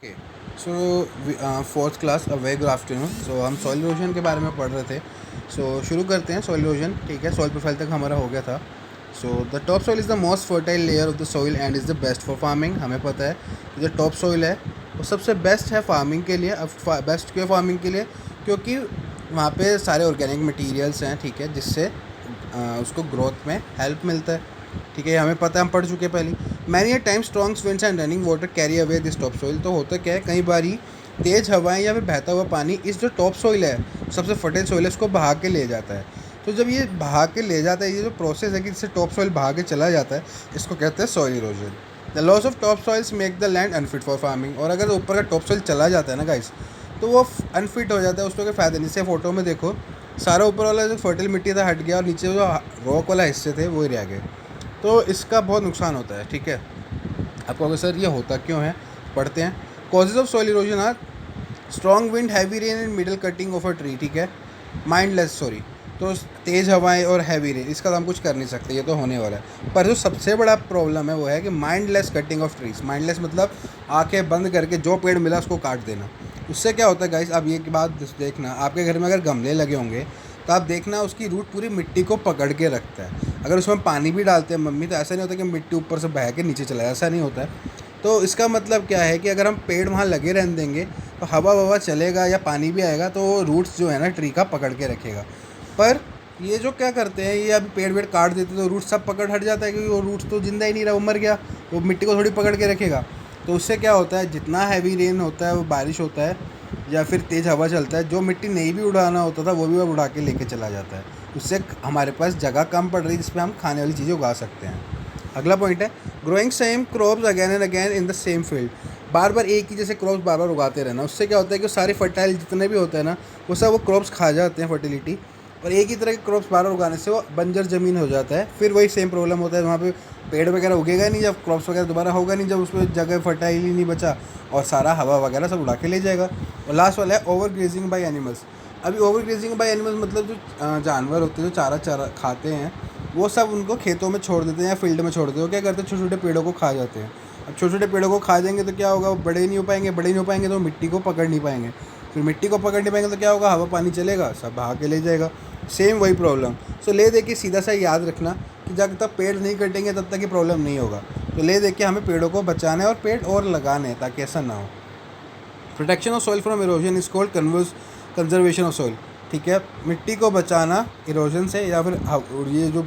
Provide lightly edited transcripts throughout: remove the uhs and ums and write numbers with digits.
Okay. So fourth class, a very good afternoon. So हम soil erosion के बारे में पढ़ रहे थे। शुरू करते हैं सॉइल इरोजन। ठीक है, सॉइल प्रोफाइल तक हमारा हो गया था। So the top soil is the most fertile layer of the soil and is the best for farming. हमें पता है कि जो टॉप सॉइल है वो सबसे बेस्ट है फार्मिंग के लिए। अब बेस्ट क्यों फार्मिंग के लिए? क्योंकि वहाँ पे सारे ऑर्गेनिक मटेरियल्स हैं, ठीक है, जिससे उसको ग्रोथ में हेल्प मिलता है। ठीक है, ये हमें पता है, हम पढ़ चुके हैं पहले। Many time strong winds and running water carry away this top soil. तो होता क्या है, कई बारी तेज़ हवाएं या फिर बहता हुआ पानी इस जो टॉप सॉइल है, सबसे फर्टाइल सॉइल है, उसको बहा के ले जाता है। तो जब ये बहा के ले जाता है, ये जो प्रोसेस है कि जिससे टॉप सॉइल बहा के चला जाता है, इसको कहते हैं soil erosion. The loss of top soils make the land unfit for farming. और अगर ऊपर का टॉप सॉइल चला जाता है ना गाइस, तो वो अनफिट हो जाता है, उसको कोई फ़ायदा नहीं। जैसे फोटो में देखो, सारा ऊपर वाला जो फर्टाइल मिट्टी था हट गया और नीचे जो रॉक वाला हिस्से थे वो ही रह गए। तो इसका बहुत नुकसान होता है। ठीक है, आपको अगर सर ये होता क्यों है, पढ़ते हैं। Causes of soil erosion are strong wind, heavy rain and middle cutting of a tree. ठीक है, माइंडलेस, सॉरी, तो तेज़ हवाएं और हैवी रेन, इसका तो हम कुछ कर नहीं सकते, ये तो होने वाला है। पर जो सबसे बड़ा प्रॉब्लम है वो है कि mindless cutting of trees. Mindless मतलब आंखें बंद करके जो पेड़ मिला उसको काट देना। उससे क्या होता है गाइस, अब ये बात देखना, आपके घर में अगर गमले लगे होंगे तो आप देखना उसकी रूट पूरी मिट्टी को पकड़ के रखता है। अगर उसमें पानी भी डालते हैं मम्मी, तो ऐसा नहीं होता कि मिट्टी ऊपर से बह के नीचे चला जाए, ऐसा नहीं होता है। तो इसका मतलब क्या है कि अगर हम पेड़ वहाँ लगे रहने देंगे तो हवा ववा चलेगा या पानी भी आएगा तो रूट्स जो है ना ट्री का पकड़ के रखेगा। पर ये जो क्या करते हैं, ये अभी पेड़ वेड़ काट देते तो रूट्स सब पकड़ हट जाता है, क्योंकि वो रूट्स तो जिंदा ही नहीं रहा, वो मर गया। वो मिट्टी को थोड़ी पकड़ के रखेगा। तो उससे क्या होता है, जितना हैवी रेन होता है, वो बारिश होता है या फिर तेज़ हवा चलता है, जो मिट्टी नहीं भी उड़ाना होता था वो भी वो उड़ा के लेके चला जाता है। उससे हमारे पास जगह कम पड़ रही है जिसमें हम खाने वाली चीज़ें उगा सकते हैं। अगला पॉइंट है growing same crops again and again in the same field. बार बार एक ही जैसे क्रॉप्स बार बार उगाते रहना, उससे क्या होता है कि सारे फर्टाइल जितने भी होते हैं ना, वो सब वो क्रॉप्स खा जाते हैं, फर्टिलिटी। और एक ही तरह के क्रॉप्स बार बार उगाने से वो बंजर ज़मीन हो जाता है। फिर वही सेम प्रॉब्लम होता है, वहाँ पे पेड़ वगैरह उगेगा नहीं, जब क्रॉप्स वगैरह दोबारा होगा नहीं, जब उसमें जगह फर्टाइल ही नहीं बचा, और सारा हवा वगैरह सब उड़ा के ले जाएगा। और लास्ट वाला है ओवर ग्रेजिंग बाई एनिमल्स। अभी ओवर ग्रेजिंग बाई एनिमल्स मतलब जो जानवर होते हैं जो चारा चारा खाते हैं, वो सब उनको खेतों में छोड़ देते हैं या फील्ड में छोड़ देते हैं। वो क्या करते हैं, छोटे छोटे पेड़ों को खा जाते हैं। अब छोटे छोटे पेड़ों को खा जाएंगे तो क्या होगा, वो बड़े नहीं हो पाएंगे, बड़े नहीं हो पाएंगे तो मिट्टी को पकड़ नहीं पाएंगे। फिर मिट्टी को पकड़ नहीं पाएंगे तो क्या होगा, हवा पानी चलेगा, सब बहा के ले जाएगा। सेम वही प्रॉब्लम। सो ले दे के सीधा सा याद रखना कि जब तक पेड़ नहीं कटेंगे तब तक ये प्रॉब्लम नहीं होगा। तो ले दे के हमें पेड़ों को बचाना है और पेड़ और लगाने हैं ताकि ऐसा ना हो। Protection of soil from erosion is called conservation of soil. ठीक है, मिट्टी को बचाना इरोजन से या फिर ये जो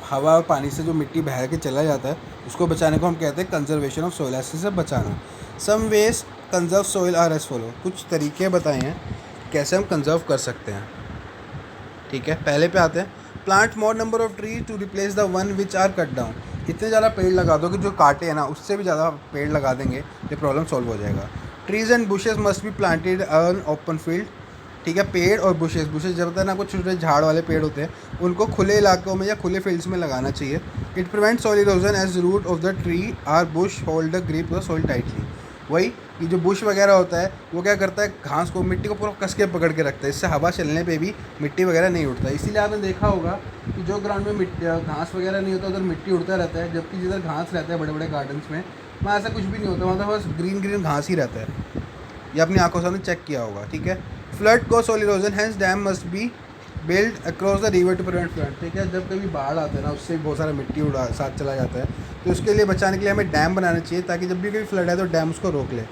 हवा और पानी से जो मिट्टी बह के चला जाता है उसको बचाने को हम कहते हैं कंजर्वेशन ऑफ सॉइल, ऐसे से बचाना। Some ways conserve soil are as follow. कुछ तरीके बताए हैं कैसे हम कंजर्व कर सकते हैं। ठीक है, पहले पे आते हैं। Plant more number of tree to replace the one which are cut down. इतने ज़्यादा पेड़ लगा दो कि जो काटे हैं ना उससे भी ज़्यादा पेड़ लगा देंगे, ये प्रॉब्लम सॉल्व हो जाएगा। Trees and bushes must be planted on open field. ठीक है, पेड़ और बुशेस, जब होता है ना कुछ छोटे छोटे झाड़ वाले पेड़ होते हैं, उनको खुले इलाकों में या खुले फील्ड्स में लगाना चाहिए। It prevent soil erosion as root of the tree are bush hold the grip the soil tightly. वही ये जो बुश वगैरह होता है वो क्या करता है, घास को, मिट्टी को पूरा कस के पकड़ के रखता है, इससे हवा चलने पे भी मिट्टी वगैरह नहीं उड़ता। इसीलिए आपने देखा होगा कि जो ग्राउंड में मिट्टी घास वगैरह नहीं होता उधर मिट्टी उड़ता रहता है, जबकि जिधर घास रहता है बड़े बड़े गार्डन्स में, वहाँ ऐसा कुछ भी नहीं होता, वहाँ तो बस ग्रीन ग्रीन घास ही रहता है। ये अपनी आंखों से हमने चेक किया होगा। ठीक है, फ्लड को soil erosion hence dam must be build across the river to prevent flood. ठीक है, जब कभी बाढ़ आता है ना उससे बहुत सारा मिट्टी उड़ा साथ चला जाता है, तो उसके लिए बचाने के लिए हमें डैम बनाना चाहिए ताकि जब भी कोई फ्लड है तो डैम उसको रोक ले।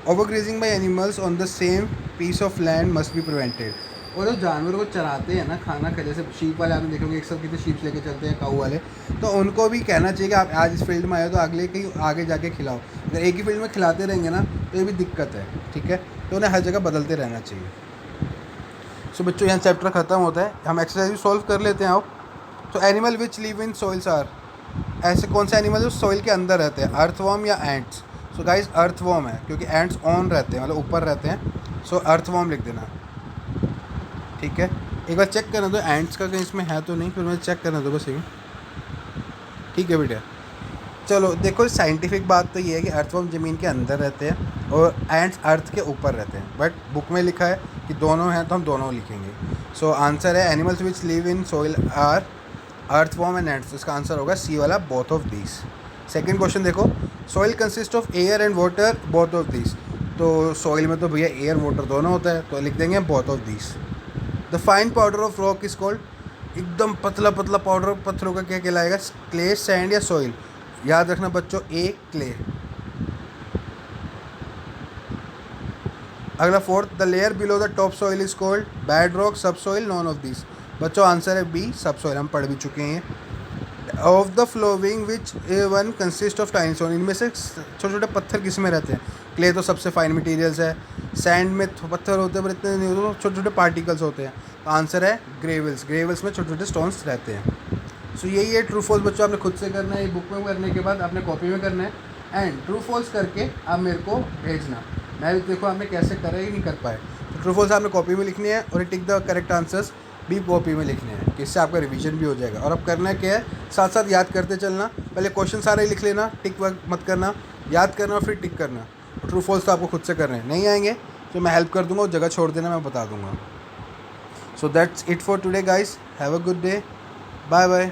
Overgrazing by animals on the same piece of land must be prevented. और जो जानवर को चराते हैं ना, खाना खा, जैसे शीप वाले आपने देखोगे एक साथ कितने शीप्स लेके चलते हैं, काऊ वाले, तो उनको भी कहना चाहिए कि आप आज इस फील्ड में आए हो तो अगले कहीं आगे जाके खिलाओ। अगर एक ही फील्ड में खिलाते रहेंगे ना तो ये भी दिक्कत है। ठीक है, तो उन्हें हर जगह बदलते रहना चाहिए। सो बच्चों, यहाँ चैप्टर ख़त्म होता है, हम एक्सरसाइज भी सॉल्व कर लेते हैं। आप तो animal which live in soils are, ऐसे कौन से एनिमल जो सॉइल के अंदर रहते हैं, अर्थवॉर्म या एंट्स। सो गाइस अर्थवॉर्म है क्योंकि एंट्स ऑन रहते हैं, मतलब ऊपर रहते हैं। सो अर्थवॉर्म लिख देना। ठीक है, एक बार चेक करना दो एंट्स का कहीं इसमें है तो नहीं, फिर मैं चेक करना दो बस ये। ठीक है बेटा, चलो देखो साइंटिफिक बात तो ये है कि अर्थवॉर्म ज़मीन के अंदर रहते हैं और एंट्स अर्थ के ऊपर रहते हैं, बट बुक में लिखा है कि दोनों हैं तो हम दोनों लिखेंगे। सो आंसर है animals which live in soil are earthworm and ants. इसका आंसर होगा सी वाला, both of these. Second question देखो, soil consist of air and water, both of this. तो सॉइल में तो भैया एयर वाटर दोनों होता है, तो लिख देंगे both of this. The fine powder of rock is called, एकदम पतला पतला पाउडर पत्थरों का क्या कहलाएगा? क्ले, सैंड या सॉइल। याद रखना बच्चों, ए क्ले। अगला fourth, the layer below the top soil is called bad rock, सब सॉइल, नॉन ऑफ दिस। बच्चों आंसर है बी, सब सॉइल, हम पढ़ भी चुके हैं। Of the following which one consist of टाइन स्टोन, इनमें से छोटे छोटे पत्थर किस में रहते हैं? क्ले तो सबसे फाइन मटेरियल्स है, सैंड में पत्थर होते हैं पर इतने नहीं होते, छोटे छोटे पार्टिकल्स होते हैं। तो आंसर है ग्रेवल्स, ग्रेवल्स में छोटे छोटे स्टोन्स रहते हैं। सो यही है ट्रू फॉल्स बच्चों, आपने खुद से करना है, बुक में करने के बाद आपने कॉपी में करना है, एंड ट्रू फॉल्स करके आप मेरे को भेजना। मैं भी देखो आपने कैसे करा ही नहीं कर पाए। तो ट्रू फॉल्स आपने कॉपी में लिखनी है और टिक द करेक्ट आंसर्स भी कॉपी में लिखने हैं, कि इससे आपका रिवीजन भी हो जाएगा। और अब करना क्या है, साथ साथ याद करते चलना। पहले क्वेश्चन सारे लिख लेना, टिक वर्क मत करना, याद करना और फिर टिक करना। ट्रू फॉल्स तो आपको खुद से करने हैं, नहीं आएंगे तो मैं हेल्प कर दूंगा, उस जगह छोड़ देना, मैं बता दूंगा। So that's it for today guys, have a good day, bye bye.